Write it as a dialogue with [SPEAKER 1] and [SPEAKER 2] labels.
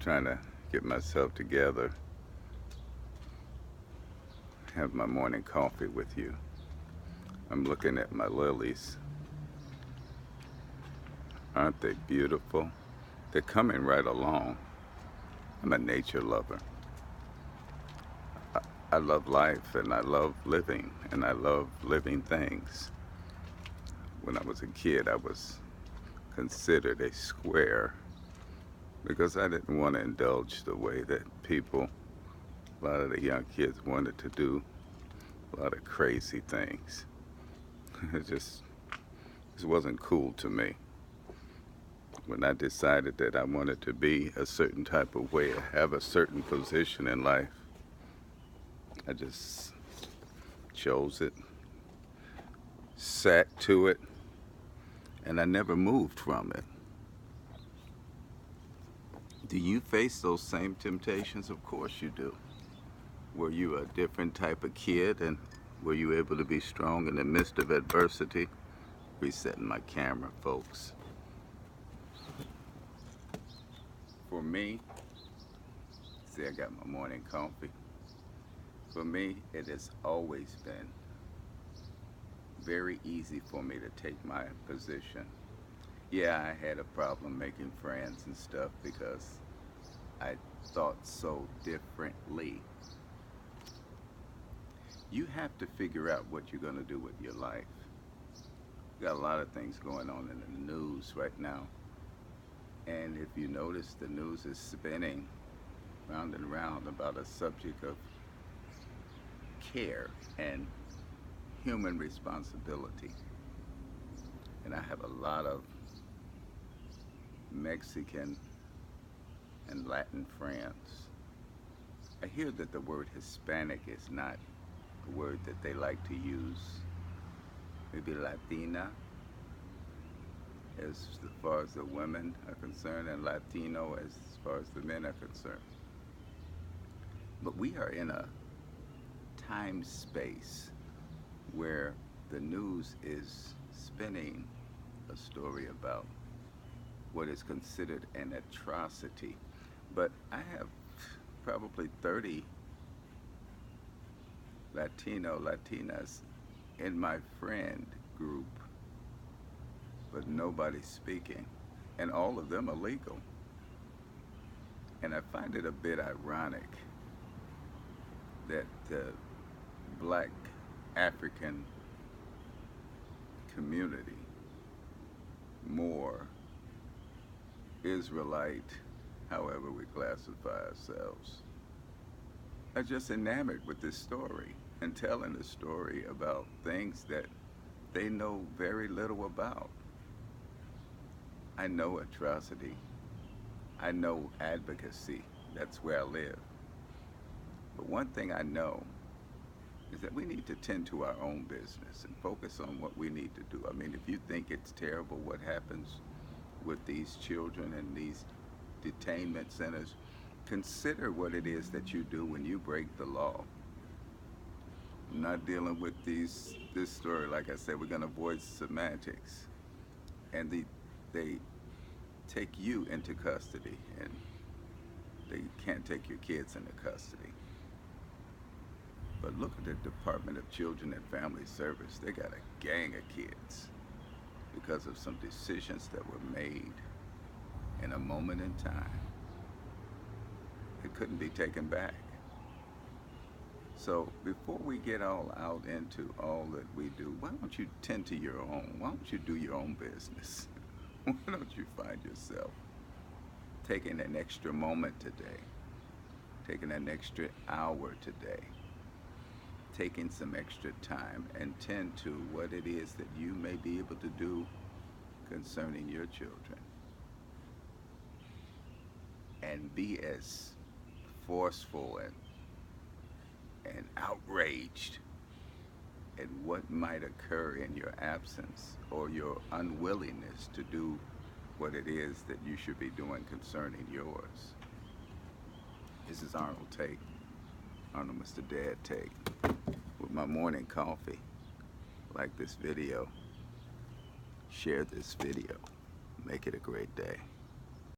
[SPEAKER 1] trying to get myself together, have my morning coffee with you. I'm looking at my lilies. Aren't they beautiful? They're coming right along. I'm a nature lover. I love life and I love living and I love living things. When I was a kid, I was considered a square because I didn't want to indulge the way that people, a lot of the young kids, wanted to do a lot of crazy things. It wasn't cool to me. When I decided that I wanted to be a certain type of way, have a certain position in life, I just chose it, sat to it, and I never moved from it. Do you face those same temptations? Of course you do. Were you a different type of kid, and were you able to be strong in the midst of adversity? Resetting my camera, folks. For me, see, I got my morning coffee. For me, it has always been very easy for me to take my position. Yeah, I had a problem making friends and stuff because I thought so differently. You have to figure out what you're going to do with your life. Got a lot of things going on in the news right now. And if you notice, the news is spinning round and round about a subject of care and human responsibility. And I have a lot of Mexican and Latin friends. I hear that the word Hispanic is not a word that they like to use. Maybe Latina, as far as the women are concerned, and Latino as far as the men are concerned. But we are in a time space where the news is spinning a story about what is considered an atrocity. But I have probably 30 Latinas in my friend group, but nobody's speaking, and all of them are legal. And I find it a bit ironic that the black African community, more Israelite, however we classify ourselves, are just enamored with this story and telling the story about things that they know very little about. I know atrocity. I know advocacy. That's where I live. But one thing I know is that we need to tend to our own business and focus on what we need to do. I mean, if you think it's terrible what happens with these children in these detainment centers, consider what it is that you do when you break the law. I'm not dealing with this story. Like I said, we're going to avoid semantics. And they take you into custody, and they can't take your kids into custody. But look at the Department of Children and Family Service. They got a gang of kids because of some decisions that were made in a moment in time. It couldn't be taken back. So before we get all out into all that we do, why don't you tend to your own? Why don't you do your own business? Why don't you find yourself taking an extra moment today, taking an extra hour today, taking some extra time and tend to what it is that you may be able to do concerning your children, and be as forceful and outraged at what might occur in your absence or your unwillingness to do what it is that you should be doing concerning yours. This is Arnold Tate, Arnold Mr. Dad Tate, with my morning coffee. Like this video, share this video, make it a great day.